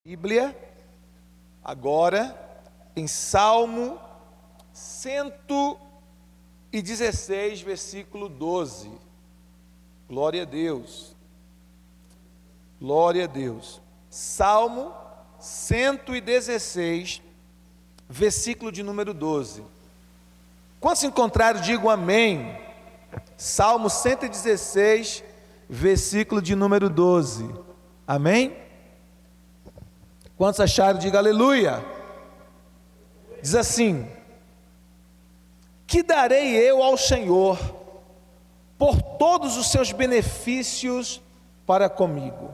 Bíblia, agora em Salmo 116, versículo 12. Glória a Deus. Glória a Deus. Salmo 116, versículo de número 12. Quantos encontraram, digam amém. Salmo 116, versículo de número 12. Amém? Quantos acharam, diga aleluia. Diz assim: que darei eu ao Senhor por todos os seus benefícios para comigo?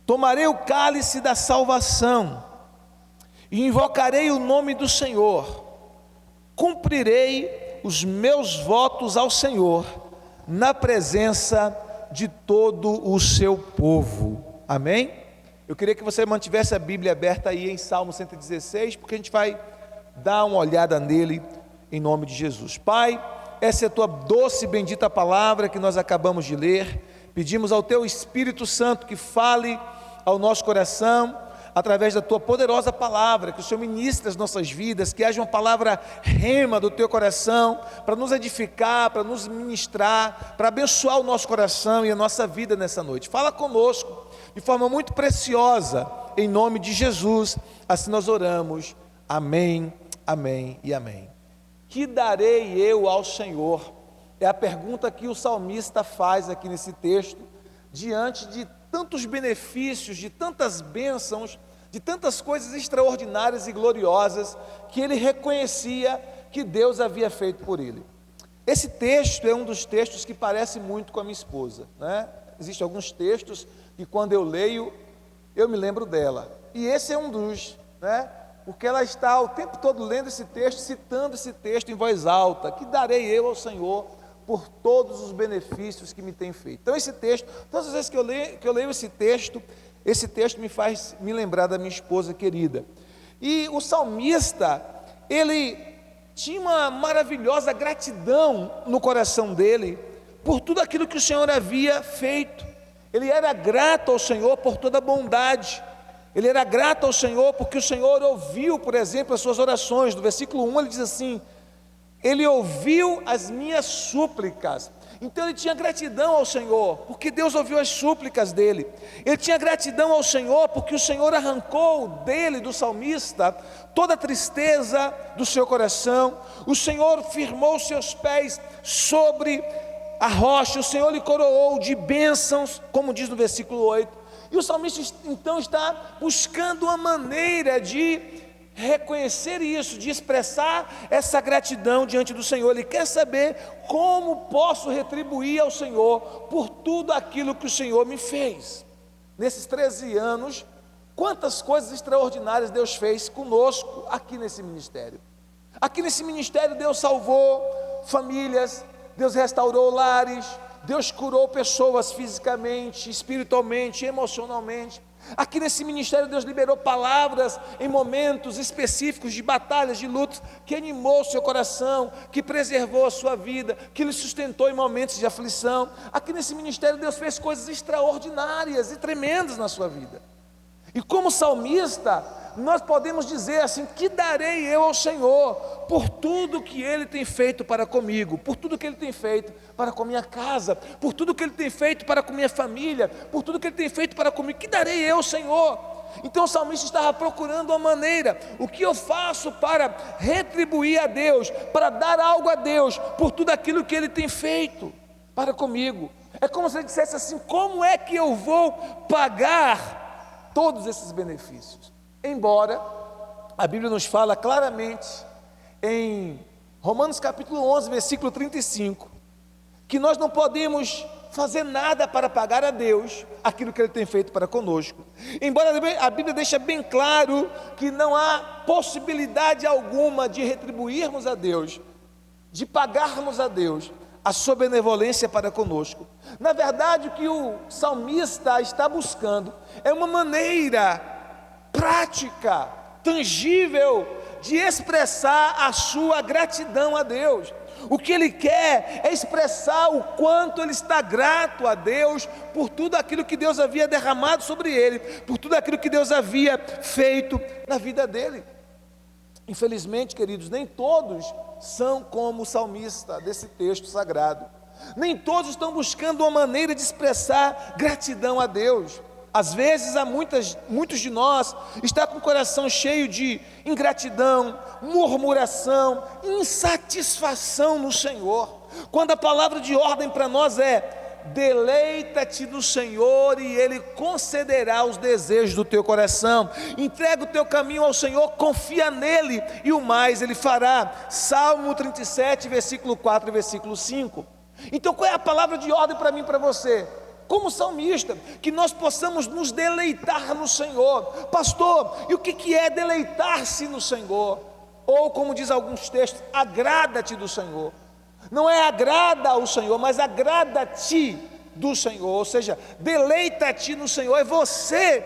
Tomarei o cálice da salvação e invocarei o nome do Senhor. Cumprirei os meus votos ao Senhor na presença de todo o seu povo. Amém? Eu queria que você mantivesse a Bíblia aberta aí em Salmo 116, porque a gente vai dar uma olhada nele em nome de Jesus. Pai, essa é a tua doce e bendita palavra que nós acabamos de ler. Pedimos ao teu Espírito Santo que fale ao nosso coração através da tua poderosa palavra, que o Senhor ministre as nossas vidas, que haja uma palavra rema do teu coração, para nos edificar, para nos ministrar, para abençoar o nosso coração e a nossa vida nessa noite. Fala conosco de forma muito preciosa, em nome de Jesus, assim nós oramos, amém, amém e amém. Que darei eu ao Senhor? É a pergunta que o salmista faz aqui nesse texto, diante de tantos benefícios, de tantas bênçãos, de tantas coisas extraordinárias e gloriosas, que ele reconhecia que Deus havia feito por ele. Esse texto é um dos textos que parece muito com a minha esposa, né? Existem alguns textos que quando eu leio, eu me lembro dela, e esse é um dos, né? Porque ela está o tempo todo lendo esse texto, citando esse texto em voz alta: que darei eu ao Senhor por todos os benefícios que me tem feito. Então esse texto, todas as vezes que eu leio esse texto me faz me lembrar da minha esposa querida. E o salmista, ele tinha uma maravilhosa gratidão no coração dele, por tudo aquilo que o Senhor havia feito. Ele era grato ao Senhor por toda a bondade, ele era grato ao Senhor porque o Senhor ouviu, por exemplo, as suas orações. No versículo 1 ele diz assim: ele ouviu as minhas súplicas. Então ele tinha gratidão ao Senhor, porque Deus ouviu as súplicas dele. Ele tinha gratidão ao Senhor, porque o Senhor arrancou dele, do salmista, toda a tristeza do seu coração. O Senhor firmou seus pés sobre a rocha, o Senhor lhe coroou de bênçãos, como diz no versículo 8. E o salmista então está buscando uma maneira de reconhecer isso, de expressar essa gratidão diante do Senhor. Ele quer saber como posso retribuir ao Senhor por tudo aquilo que o Senhor me fez. Nesses 13 anos, quantas coisas extraordinárias Deus fez conosco aqui nesse ministério. Aqui nesse ministério Deus salvou famílias, Deus restaurou lares, Deus curou pessoas fisicamente, espiritualmente, emocionalmente. Aqui nesse ministério Deus liberou palavras em momentos específicos de batalhas, de lutas, que animou o seu coração, que preservou a sua vida, que lhe sustentou em momentos de aflição. Aqui nesse ministério Deus fez coisas extraordinárias e tremendas na sua vida. E como salmista, nós podemos dizer assim: que darei eu ao Senhor por tudo que Ele tem feito para comigo, por tudo que Ele tem feito para com a minha casa, por tudo que Ele tem feito para com minha família, por tudo que Ele tem feito para comigo. Que darei eu ao Senhor? Então o salmista estava procurando uma maneira: o que eu faço para retribuir a Deus, para dar algo a Deus por tudo aquilo que Ele tem feito para comigo? É como se ele dissesse assim: como é que eu vou pagar todos esses benefícios? Embora a Bíblia nos fala claramente em Romanos capítulo 11, versículo 35, que nós não podemos fazer nada para pagar a Deus aquilo que Ele tem feito para conosco. Embora a Bíblia deixa bem claro que não há possibilidade alguma de retribuirmos a Deus, de pagarmos a Deus a sua benevolência para conosco. Na verdade, o que o salmista está buscando é uma maneira prática, tangível, de expressar a sua gratidão a Deus. O que ele quer é expressar o quanto ele está grato a Deus por tudo aquilo que Deus havia derramado sobre ele, por tudo aquilo que Deus havia feito na vida dele. Infelizmente, queridos, nem todos são como o salmista desse texto sagrado. Nem todos estão buscando uma maneira de expressar gratidão a Deus. Às vezes, muitos de nós está com o coração cheio de ingratidão, murmuração, insatisfação no Senhor. Quando a palavra de ordem para nós é: deleita-te no Senhor e Ele concederá os desejos do teu coração. Entrega o teu caminho ao Senhor, confia nele e o mais Ele fará. Salmo 37, versículo 4 e versículo 5. Então qual é a palavra de ordem para mim e para você? Como salmista, que nós possamos nos deleitar no Senhor. Pastor, e o que é deleitar-se no Senhor? Ou como diz alguns textos, agrada-te do Senhor. Não é agrada ao Senhor, mas agrada-te do Senhor. Ou seja, deleita-te no Senhor. É você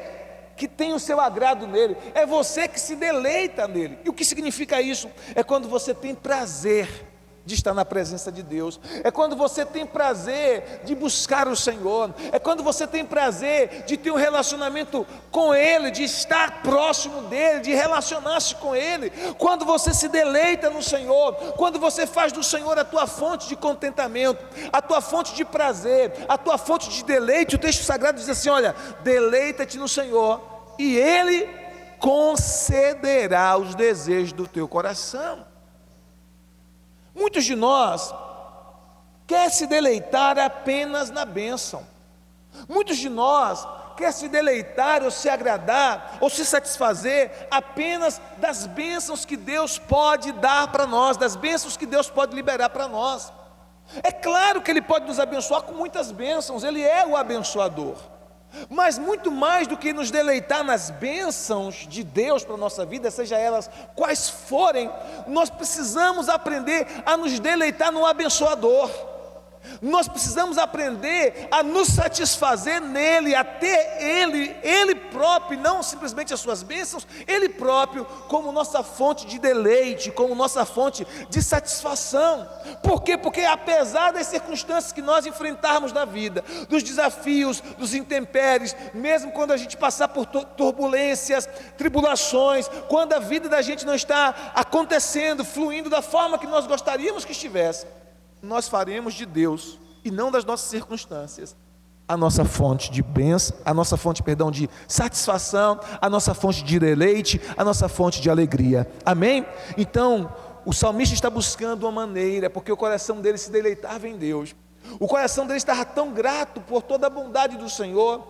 que tem o seu agrado nele, é você que se deleita nele. E o que significa isso? É quando você tem prazer de estar na presença de Deus, é quando você tem prazer de buscar o Senhor, é quando você tem prazer de ter um relacionamento com Ele, de estar próximo dEle, de relacionar-se com Ele, quando você se deleita no Senhor, quando você faz do Senhor a tua fonte de contentamento, a tua fonte de prazer, a tua fonte de deleite. O texto sagrado diz assim: olha, deleita-te no Senhor e Ele concederá os desejos do teu coração. Muitos de nós quer se deleitar apenas na bênção. Muitos de nós quer se deleitar ou se agradar ou se satisfazer apenas das bênçãos que Deus pode dar para nós, das bênçãos que Deus pode liberar para nós. É claro que Ele pode nos abençoar com muitas bênçãos, Ele é o abençoador. Mas muito mais do que nos deleitar nas bênçãos de Deus para a nossa vida, seja elas quais forem, nós precisamos aprender a nos deleitar no abençoador. Nós precisamos aprender a nos satisfazer nele, a ter Ele próprio, não simplesmente as suas bênçãos, Ele próprio como nossa fonte de deleite, como nossa fonte de satisfação. Por quê? Porque apesar das circunstâncias que nós enfrentarmos na vida, dos desafios, dos intempéries, mesmo quando a gente passar por turbulências, tribulações, quando a vida da gente não está acontecendo, fluindo da forma que nós gostaríamos que estivesse, nós faremos de Deus, e não das nossas circunstâncias, a nossa fonte de bênção, a nossa fonte, de satisfação, a nossa fonte de deleite, a nossa fonte de alegria. Amém? Então, o salmista está buscando uma maneira, porque o coração dele se deleitava em Deus. O coração dele estava tão grato por toda a bondade do Senhor,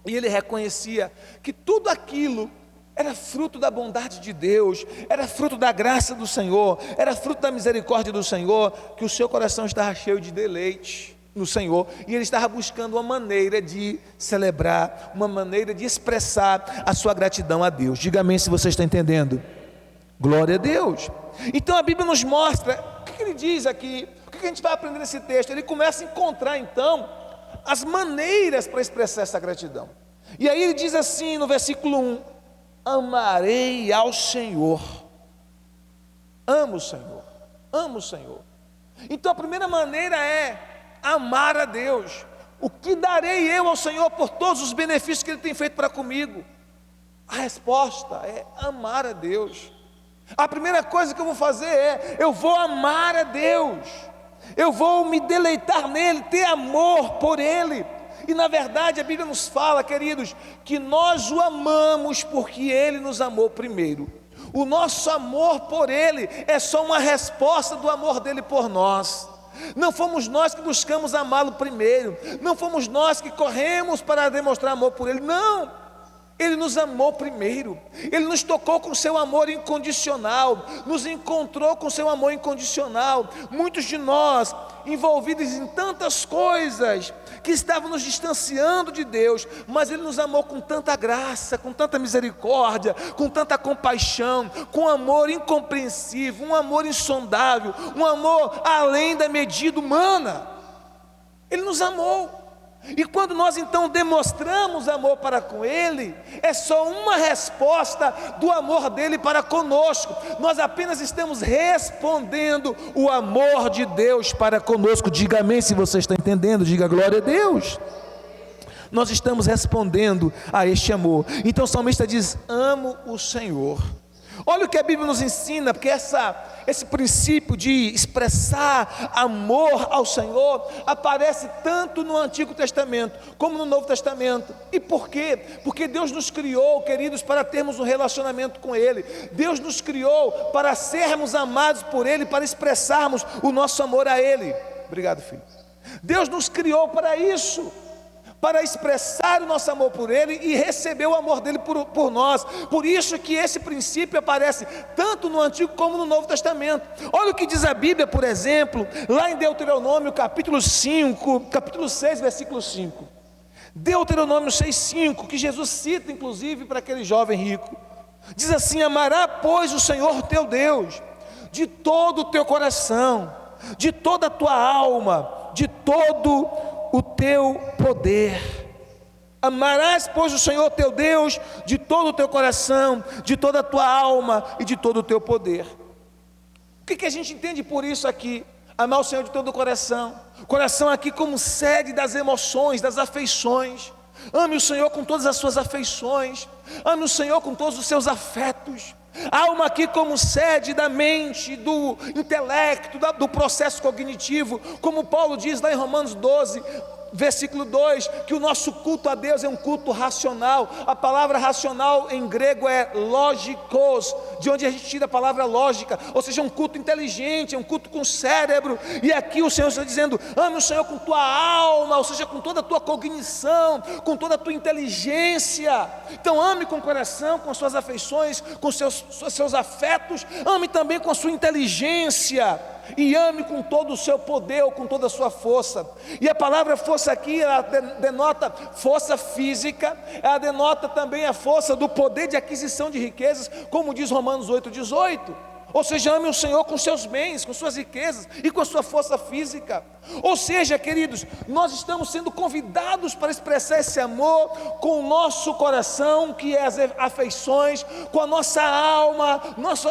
e ele reconhecia que tudo aquilo era fruto da bondade de Deus, era fruto da graça do Senhor, era fruto da misericórdia do Senhor, que o seu coração estava cheio de deleite no Senhor, e ele estava buscando uma maneira de celebrar, uma maneira de expressar a sua gratidão a Deus. Diga amém se você está entendendo. Glória a Deus. Então a Bíblia nos mostra, o que ele diz aqui, o que a gente vai aprender nesse texto? Ele começa a encontrar então as maneiras para expressar essa gratidão. E aí ele diz assim no versículo 1: amarei ao Senhor. Amo o Senhor, amo o Senhor. Então a primeira maneira é amar a Deus. O que darei eu ao Senhor por todos os benefícios que Ele tem feito para comigo? A resposta é amar a Deus. A primeira coisa que eu vou fazer é, eu vou amar a Deus, eu vou me deleitar nele, ter amor por Ele. E na verdade a Bíblia nos fala, queridos, que nós o amamos porque Ele nos amou primeiro. O nosso amor por Ele é só uma resposta do amor dEle por nós. Não fomos nós que buscamos amá-lo primeiro, não fomos nós que corremos para demonstrar amor por Ele, não. Ele nos amou primeiro, Ele nos tocou com seu amor incondicional, nos encontrou com seu amor incondicional. Muitos de nós, envolvidos em tantas coisas, que estavam nos distanciando de Deus, mas Ele nos amou com tanta graça, com tanta misericórdia, com tanta compaixão, com amor incompreensível, um amor insondável, um amor além da medida humana. Ele nos amou. E quando nós então demonstramos amor para com Ele, é só uma resposta do amor dele para conosco. Nós apenas estamos respondendo o amor de Deus para conosco. Diga amém se você está entendendo, diga glória a Deus. Nós estamos respondendo a este amor. Então o salmista diz: amo o Senhor. Olha o que a Bíblia nos ensina, porque esse princípio de expressar amor ao Senhor aparece tanto no Antigo Testamento como no Novo Testamento. E por quê? Porque Deus nos criou, queridos, para termos um relacionamento com Ele. Deus nos criou para sermos amados por Ele, para expressarmos o nosso amor a Ele. Obrigado, filho. Deus nos criou para isso, para expressar o nosso amor por Ele e receber o amor dEle por nós. Por isso que esse princípio aparece tanto no Antigo como no Novo Testamento. Olha o que diz a Bíblia, por exemplo, lá em Deuteronômio capítulo 6, versículo 5. Deuteronômio 6,5, que Jesus cita inclusive para aquele jovem rico. Diz assim: amará pois o Senhor teu Deus de todo o teu coração, de toda a tua alma, de todo o teu poder. Amarás pois o Senhor teu Deus de todo o teu coração, de toda a tua alma e de todo o teu poder. O que a gente entende por isso aqui? Amar o Senhor de todo o coração. Coração aqui como sede das emoções, das afeições. Ame o Senhor com todas as suas afeições. Ame o Senhor com todos os seus afetos. Alma aqui como sede da mente, do intelecto, do processo cognitivo, como Paulo diz lá em Romanos 12, versículo 2, que o nosso culto a Deus é um culto racional. A palavra racional em grego é logikos, de onde a gente tira a palavra lógica, ou seja, um culto inteligente, um culto com cérebro. E aqui o Senhor está dizendo: ame o Senhor com tua alma, ou seja, com toda a tua cognição, com toda a tua inteligência. Então ame com o coração, com as suas afeições, com seus afetos. Ame também com a sua inteligência, e ame com todo o seu poder, ou com toda a sua força. E a palavra força aqui, ela denota força física, ela denota também a força do poder de aquisição de riquezas, como diz Romanos 8,18. Ou seja, ame o Senhor com seus bens, com suas riquezas e com a sua força física. Ou seja, queridos, nós estamos sendo convidados para expressar esse amor com o nosso coração, que é as afeições, com a nossa alma,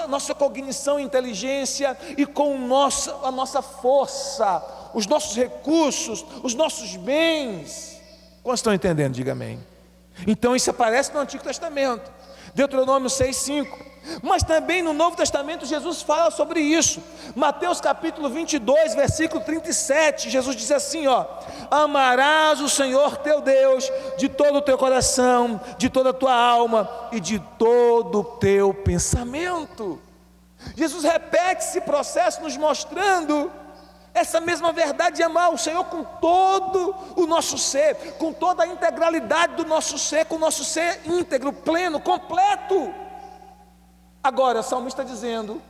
nossa cognição e inteligência, e com a nossa força, os nossos recursos, os nossos bens. Quantos estão entendendo? Diga amém. Então isso aparece no Antigo Testamento, Deuteronômio 6,5. Mas também no Novo Testamento Jesus fala sobre isso. Mateus capítulo 22, versículo 37, Jesus diz assim, amarás o Senhor teu Deus de todo o teu coração, de toda a tua alma e de todo o teu pensamento. Jesus repete esse processo nos mostrando essa mesma verdade de amar o Senhor com todo o nosso ser, com toda a integralidade do nosso ser, com o nosso ser íntegro, pleno, completo. Agora o salmista está dizendo: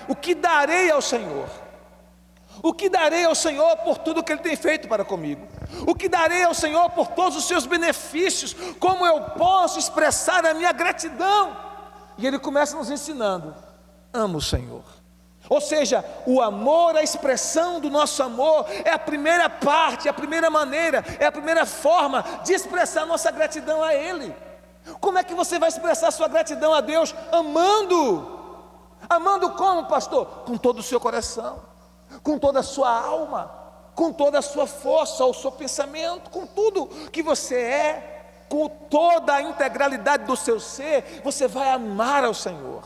o que darei ao Senhor? O que darei ao Senhor por tudo que Ele tem feito para comigo? O que darei ao Senhor por todos os seus benefícios? Como eu posso expressar a minha gratidão? E Ele começa nos ensinando: amo o Senhor. Ou seja, o amor, a expressão do nosso amor é a primeira parte, a primeira maneira, é a primeira forma de expressar nossa gratidão a Ele. Como é que você vai expressar sua gratidão a Deus? Amando. Amando como, pastor? Com todo o seu coração, com toda a sua alma, com toda a sua força, o seu pensamento, com tudo que você é, com toda a integralidade do seu ser, você vai amar ao Senhor.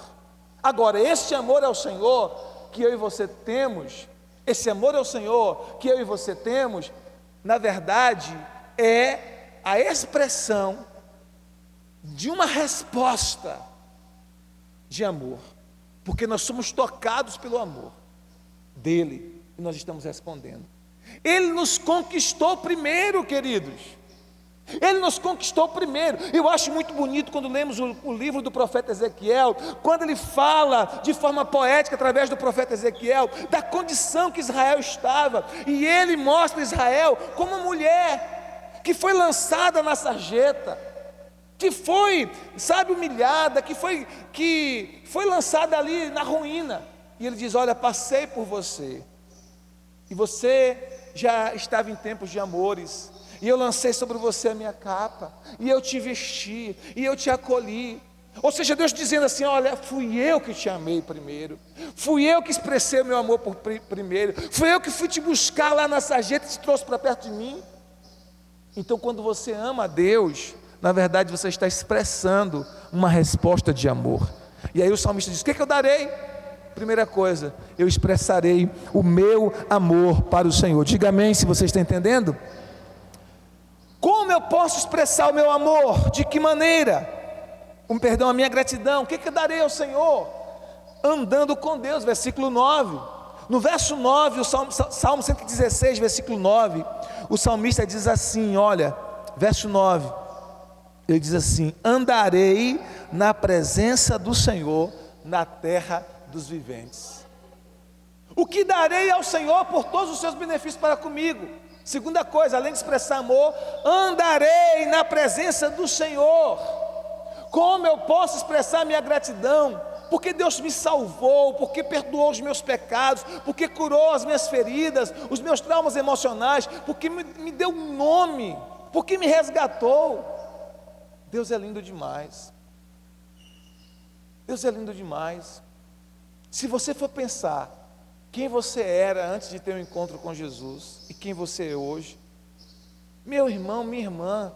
Agora, esse amor ao Senhor que eu e você temos, na verdade, é a expressão de uma resposta de amor, porque nós somos tocados pelo amor dele e nós estamos respondendo. Ele nos conquistou primeiro, queridos. Ele nos conquistou primeiro. Eu acho muito bonito quando lemos o livro do profeta Ezequiel, quando ele fala de forma poética, através do profeta Ezequiel, da condição que Israel estava, e ele mostra Israel como uma mulher que foi lançada na sarjeta, que foi, humilhada, que foi lançada ali na ruína. E ele diz: olha, passei por você, e você já estava em tempos de amores, e eu lancei sobre você a minha capa, e eu te vesti, e eu te acolhi. Ou seja, Deus dizendo assim: olha, fui eu que te amei primeiro, fui eu que expressei o meu amor primeiro, fui eu que fui te buscar lá na sarjeta e te trouxe para perto de mim. Então, quando você ama a Deus, na verdade você está expressando uma resposta de amor. E aí o salmista diz: o que eu darei? Primeira coisa, eu expressarei o meu amor para o Senhor. Diga amém se você está entendendo. Como eu posso expressar o meu amor? De que maneira? A minha gratidão. O que eu darei ao Senhor? Andando com Deus, versículo 9. No verso 9, o Salmo 116, versículo 9, o salmista diz assim, olha, verso 9, ele diz assim: andarei na presença do Senhor na terra dos viventes. O que darei ao Senhor por todos os seus benefícios para comigo? Segunda coisa, além de expressar amor, andarei na presença do Senhor. Como eu posso expressar minha gratidão? Porque Deus me salvou, porque perdoou os meus pecados, porque curou as minhas feridas, os meus traumas emocionais, porque me deu um nome, porque me resgatou. Deus é lindo demais. Deus é lindo demais. Se você for pensar quem você era antes de ter um encontro com Jesus e quem você é hoje, meu irmão, minha irmã,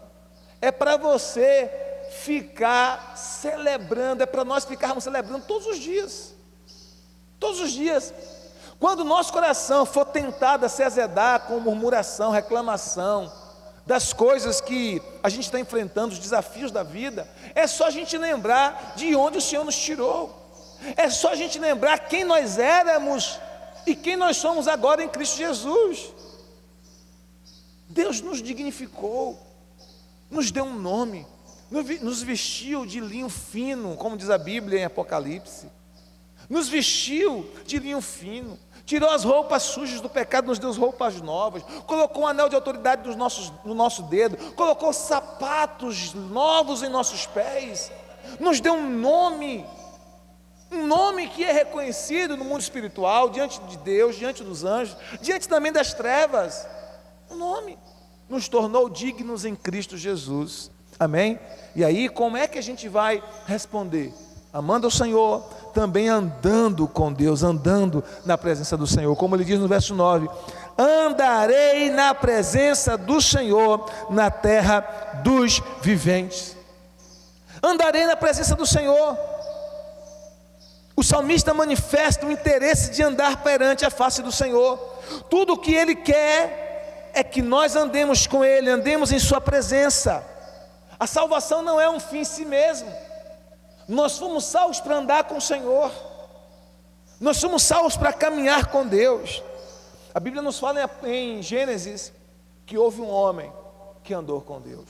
é para você ficar celebrando, é para nós ficarmos celebrando todos os dias. Todos os dias. Quando o nosso coração for tentado a se azedar com murmuração, reclamação das coisas que a gente está enfrentando, os desafios da vida, é só a gente lembrar de onde o Senhor nos tirou. É só a gente lembrar quem nós éramos e quem nós somos agora em Cristo Jesus. Deus nos dignificou, nos deu um nome, nos vestiu de linho fino, como diz a Bíblia em Apocalipse, nos vestiu de linho fino, tirou as roupas sujas do pecado, nos deu roupas novas, colocou um anel de autoridade no nosso dedo, colocou sapatos novos em nossos pés, nos deu um nome que é reconhecido no mundo espiritual, diante de Deus, diante dos anjos, diante também das trevas. Um nome nos tornou dignos em Cristo Jesus. Amém? E aí, como é que a gente vai responder? Amando o Senhor, também andando com Deus, andando na presença do Senhor, como ele diz no verso 9: andarei na presença do Senhor na terra dos viventes. Andarei na presença do Senhor. O salmista manifesta o interesse de andar perante a face do Senhor. Tudo o que ele quer é que nós andemos com ele, andemos em sua presença. A salvação não é um fim em si mesmo. Nós fomos salvos para andar com o Senhor. Nós somos salvos para caminhar com Deus. A Bíblia nos fala em Gênesis que houve um homem que andou com Deus.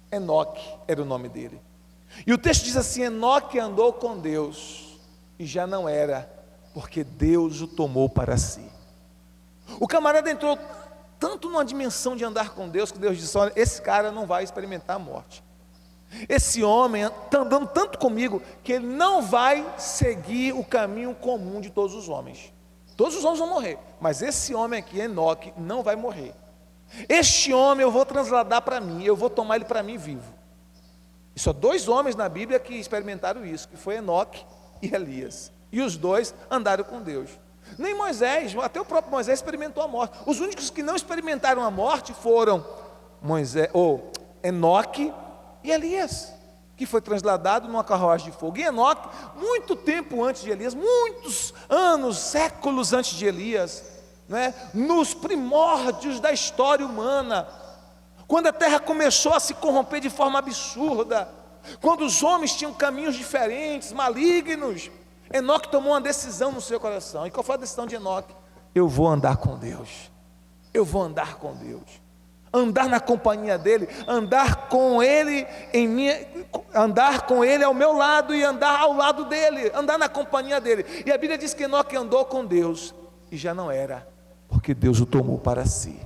Enoque era o nome dele. E o texto diz assim: Enoque andou com Deus e já não era, porque Deus o tomou para si. O camarada entrou tanto numa dimensão de andar com Deus, que Deus disse: olha, esse cara não vai experimentar a morte. Esse homem está andando tanto comigo, que ele não vai seguir o caminho comum de todos os homens. Todos os homens vão morrer, mas esse homem aqui, Enoque, não vai morrer. Este homem eu vou trasladar para mim, eu vou tomar ele para mim vivo. E só 2 homens na Bíblia que experimentaram isso, que foi Enoque e Elias. E os 2 andaram com Deus. Nem Moisés, até o próprio Moisés experimentou a morte. Os únicos que não experimentaram a morte foram Enoque e Elias, que foi trasladado numa carruagem de fogo. E Enoque, muito tempo antes de Elias, muitos anos, séculos antes de Elias, né, nos primórdios da história humana, quando a terra começou a se corromper de forma absurda, quando os homens tinham caminhos diferentes, malignos, Enoque tomou uma decisão no seu coração. E qual foi a decisão de Enoque? Eu vou andar com Deus. Eu vou andar com Deus. Andar na companhia dele, andar com ele andar com ele ao meu lado e andar ao lado dele, andar na companhia dele. E a Bíblia diz que Enoque andou com Deus e já não era, porque Deus o tomou para si.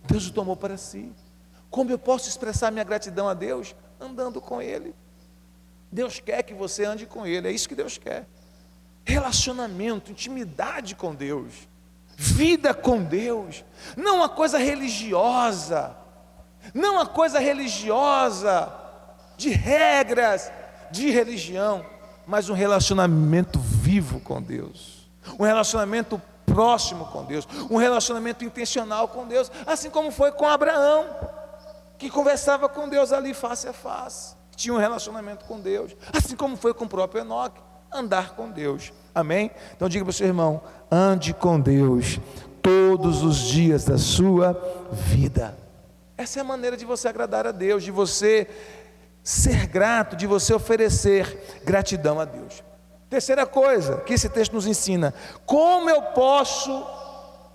Deus o tomou para si. Como eu posso expressar minha gratidão a Deus? Andando com ele. Deus quer que você ande com ele, é isso que Deus quer. Relacionamento, intimidade com Deus, vida com Deus, não uma coisa religiosa, não uma coisa religiosa, de regras, de religião, mas um relacionamento vivo com Deus, um relacionamento próximo com Deus, um relacionamento intencional com Deus, assim como foi com Abraão, que conversava com Deus ali face a face, tinha um relacionamento com Deus, assim como foi com o próprio Enoque, andar com Deus, amém? Então diga para o seu irmão, ande com Deus todos os dias da sua vida. Essa é a maneira de você agradar a Deus, de você ser grato, de você oferecer gratidão a Deus. Terceira coisa que esse texto nos ensina: como eu posso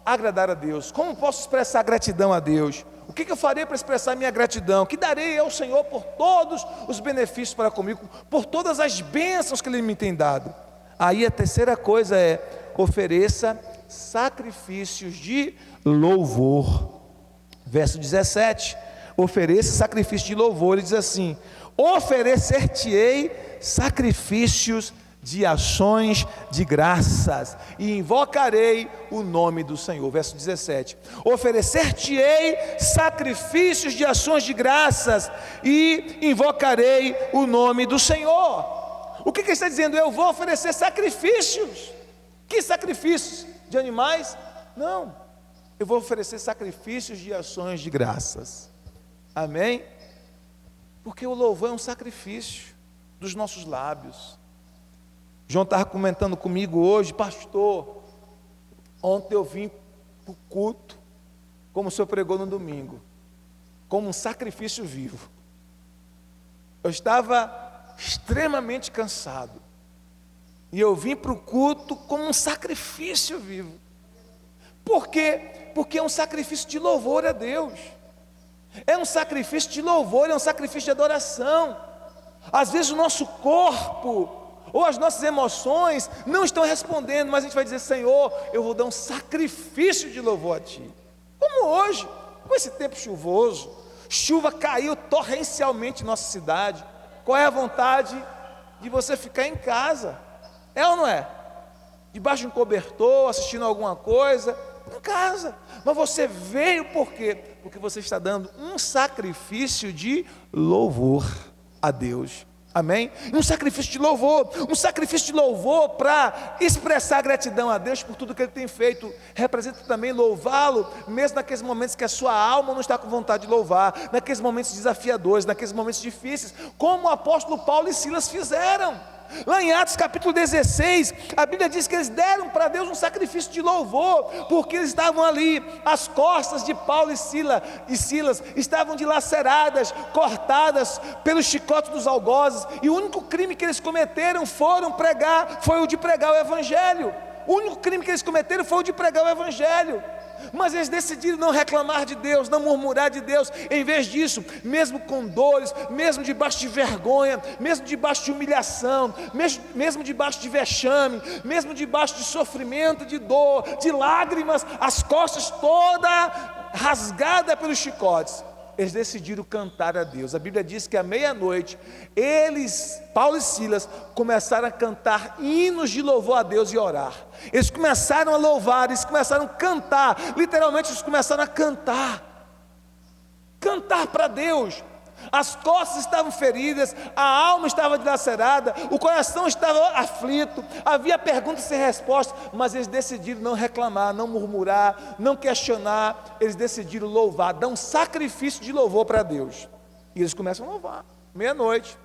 agradar a Deus? Como posso expressar gratidão a Deus? O que eu farei para expressar minha gratidão? Que darei ao Senhor por todos os benefícios para comigo, por todas as bênçãos que Ele me tem dado? Aí a terceira coisa é: ofereça sacrifícios de louvor. Verso 17, ofereça sacrifício de louvor. Ele diz assim: oferecer-te-ei sacrifícios de ações de graças, e invocarei o nome do Senhor. Verso 17, oferecer-te-ei sacrifícios de ações de graças, e invocarei o nome do Senhor. O que ele está dizendo? Eu vou oferecer sacrifícios. Que sacrifícios? De animais? Não, eu vou oferecer sacrifícios de ações de graças, amém? Porque o louvor é um sacrifício dos nossos lábios. João estava comentando comigo hoje: pastor, ontem eu vim para o culto, como o senhor pregou no domingo, como um sacrifício vivo. Eu estava extremamente cansado, e eu vim para o culto como um sacrifício vivo. Por quê? Porque é um sacrifício de louvor a Deus, é um sacrifício de louvor, é um sacrifício de adoração. Às vezes o nosso corpo ou as nossas emoções não estão respondendo, mas a gente vai dizer: Senhor, eu vou dar um sacrifício de louvor a Ti. Como hoje, com esse tempo chuvoso, chuva caiu torrencialmente em nossa cidade. Qual é a vontade de você ficar em casa? É ou não é? Debaixo de um cobertor, assistindo alguma coisa, em casa. Mas você veio por quê? Porque você está dando um sacrifício de louvor a Deus. Amém? Um sacrifício de louvor para expressar gratidão a Deus por tudo que Ele tem feito. Representa também louvá-lo, mesmo naqueles momentos que a sua alma não está com vontade de louvar, naqueles momentos desafiadores, naqueles momentos difíceis, como o apóstolo Paulo e Silas fizeram. Lá em Atos capítulo 16, a Bíblia diz que eles deram para Deus um sacrifício de louvor, porque eles estavam ali, as costas de Paulo e Silas estavam dilaceradas, cortadas pelos chicotes dos algozes, e o único crime que eles cometeram foi o de pregar o Evangelho. O único crime que eles cometeram foi o de pregar o Evangelho. Mas eles decidiram não reclamar de Deus, não murmurar de Deus. Em vez disso, mesmo com dores, mesmo debaixo de vergonha, mesmo debaixo de humilhação, mesmo debaixo de vexame, mesmo debaixo de sofrimento, de dor, de lágrimas, as costas toda rasgada pelos chicotes, eles decidiram cantar a Deus. A Bíblia diz que à meia-noite, Paulo e Silas, começaram a cantar hinos de louvor a Deus e orar. Eles começaram a louvar, eles começaram a cantar, literalmente eles começaram a cantar para Deus. As costas estavam feridas, a alma estava dilacerada, o coração estava aflito, havia perguntas sem resposta, mas eles decidiram não reclamar, não murmurar, não questionar. Eles decidiram louvar, dar um sacrifício de louvor para Deus. E eles começam a louvar, meia-noite.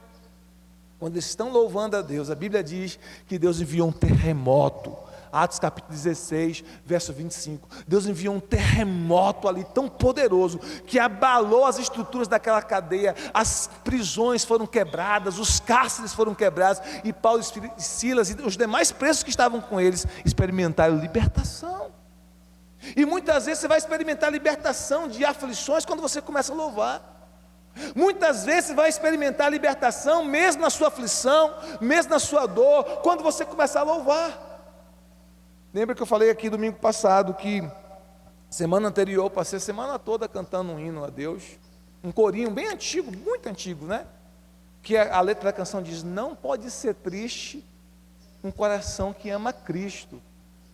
Quando eles estão louvando a Deus, a Bíblia diz que Deus enviou um terremoto. Atos capítulo 16, verso 25, Deus enviou um terremoto ali tão poderoso, que abalou as estruturas daquela cadeia, as prisões foram quebradas, os cárceres foram quebrados, e Paulo e Silas e os demais presos que estavam com eles, experimentaram libertação. E muitas vezes você vai experimentar libertação de aflições quando você começa a louvar. Muitas vezes você vai experimentar libertação, mesmo na sua aflição, mesmo na sua dor, quando você começar a louvar. Lembra que eu falei aqui domingo passado que semana anterior eu passei a semana toda cantando um hino a Deus, um corinho bem antigo, muito antigo, né? Que a letra da canção diz: não pode ser triste um coração que ama Cristo.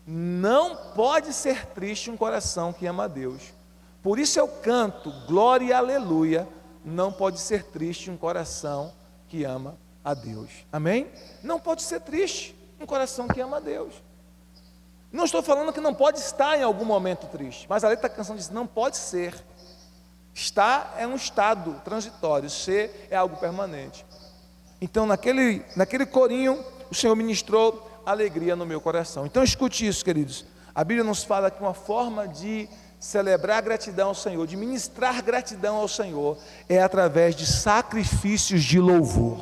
Não pode ser triste um coração que ama a Deus. Por isso eu canto, glória e aleluia. Não pode ser triste um coração que ama a Deus. Amém? Não pode ser triste um coração que ama a Deus. Não estou falando que não pode estar em algum momento triste, mas a letra da canção diz: não pode ser. Estar é um estado transitório, ser é algo permanente. Então naquele corinho o Senhor ministrou alegria no meu coração. Então escute isso, queridos. A Bíblia nos fala que uma forma de celebrar gratidão ao Senhor, de ministrar gratidão ao Senhor, é através de sacrifícios de louvor.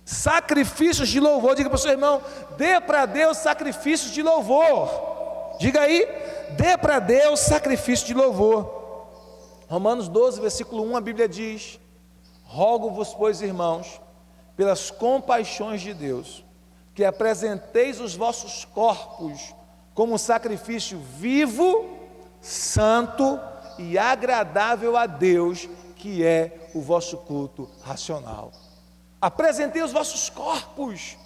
Sacrifícios de louvor. Diga para o seu irmão: dê para Deus sacrifícios de louvor. Diga aí: dê para Deus sacrifício de louvor. Romanos 12, versículo 1, a Bíblia diz: rogo-vos, pois, irmãos, pelas compaixões de Deus, que apresenteis os vossos corpos como um sacrifício vivo, santo e agradável a Deus, que é o vosso culto racional. Apresentei os vossos corpos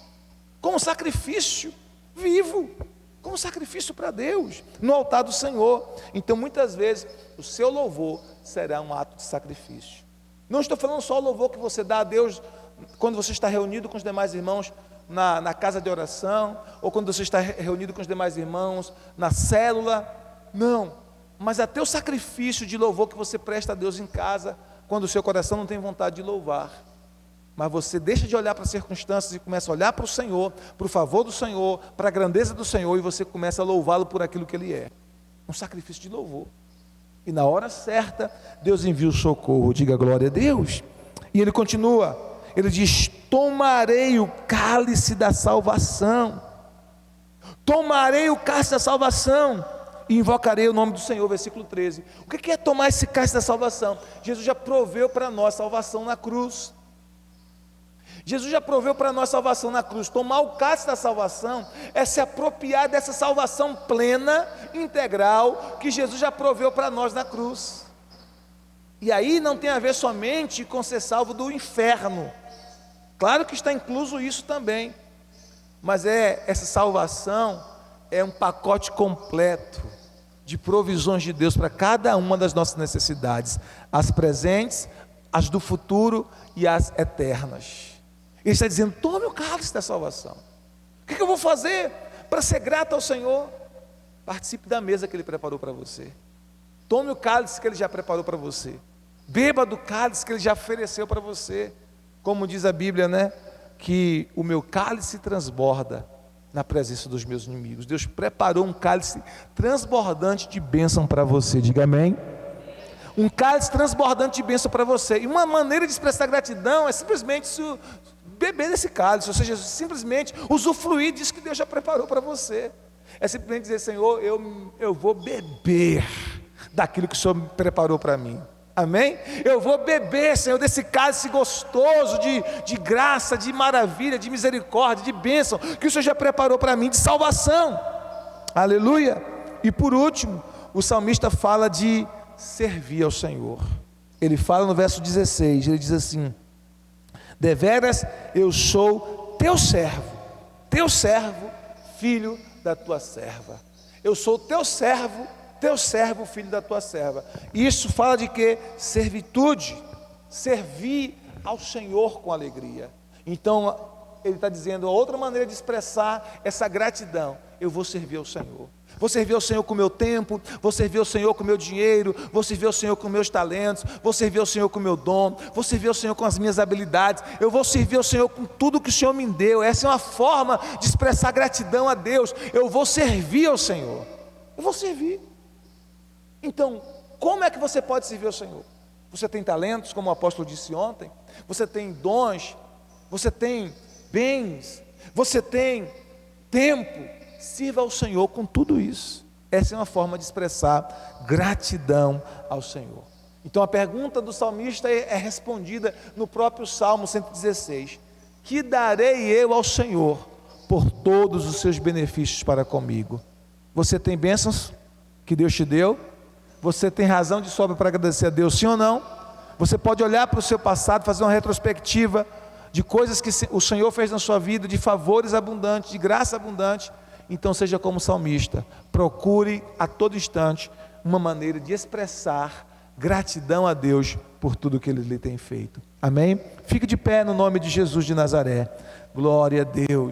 como sacrifício vivo, como sacrifício para Deus, no altar do Senhor. Então muitas vezes o seu louvor será um ato de sacrifício. Não estou falando só o louvor que você dá a Deus quando você está reunido com os demais irmãos na casa de oração, ou quando você está reunido com os demais irmãos na célula. Não, mas até o sacrifício de louvor que você presta a Deus em casa, quando o seu coração não tem vontade de louvar, mas você deixa de olhar para as circunstâncias e começa a olhar para o Senhor, para o favor do Senhor, para a grandeza do Senhor, e você começa a louvá-lo por aquilo que Ele é. Um sacrifício de louvor. E na hora certa, Deus envia o socorro. Diga glória a Deus. E Ele continua, Ele diz: tomarei o cálice da salvação. Tomarei o cálice da salvação e invocarei o nome do Senhor. Versículo 13. O que é tomar esse cálice da salvação? Jesus já proveu para nós salvação na cruz. Jesus já proveu para nós salvação na cruz. Tomar o cálice da salvação é se apropriar dessa salvação plena, integral, que Jesus já proveu para nós na cruz. E aí não tem a ver somente com ser salvo do inferno. Claro que está incluso isso também, mas essa salvação é um pacote completo de provisões de Deus para cada uma das nossas necessidades, as presentes, as do futuro e as eternas. Ele está dizendo: tome o cálice da salvação. O que eu vou fazer para ser grato ao Senhor? Participe da mesa que Ele preparou para você. Tome o cálice que Ele já preparou para você. Beba do cálice que Ele já ofereceu para você. Como diz a Bíblia, né? Que o meu cálice transborda na presença dos meus inimigos. Deus preparou um cálice transbordante de bênção para você. Diga amém. Um cálice transbordante de bênção para você. E uma maneira de expressar gratidão é simplesmente beber desse cálice, ou seja, simplesmente usufruir disso que Deus já preparou para você. É simplesmente dizer: Senhor, eu vou beber daquilo que o Senhor preparou para mim. Amém? Eu vou beber, Senhor, desse cálice gostoso de graça, de maravilha, de misericórdia, de bênção, que o Senhor já preparou para mim, de salvação. Aleluia. E por último, o salmista fala de servir ao Senhor. Ele fala no verso 16, ele diz assim: deveras eu sou teu servo, filho da tua serva. Eu sou teu servo, filho da tua serva. Isso fala de quê? Servitude, servir ao Senhor com alegria. Então ele está dizendo, a outra maneira de expressar essa gratidão: eu vou servir ao Senhor. Vou servir ao Senhor com o meu tempo, vou servir ao Senhor com o meu dinheiro, vou servir ao Senhor com meus talentos, vou servir ao Senhor com o meu dom, vou servir ao Senhor com as minhas habilidades, eu vou servir ao Senhor com tudo que o Senhor me deu. Essa é uma forma de expressar gratidão a Deus. Eu vou servir ao Senhor, eu vou servir. Então, como é que você pode servir ao Senhor? Você tem talentos, como o apóstolo disse ontem, você tem dons, você tem bens, você tem tempo. Sirva ao Senhor com tudo isso. Essa é uma forma de expressar gratidão ao Senhor. Então a pergunta do salmista é respondida no próprio Salmo 116: que darei eu ao Senhor por todos os seus benefícios para comigo? Você tem bênçãos que Deus te deu? Você tem razão de sobra para agradecer a Deus, sim ou não? Você pode olhar para o seu passado, fazer uma retrospectiva de coisas que o Senhor fez na sua vida, de favores abundantes, de graça abundante, então seja como salmista, procure a todo instante uma maneira de expressar gratidão a Deus por tudo que Ele lhe tem feito. Amém? Fique de pé no nome de Jesus de Nazaré. Glória a Deus.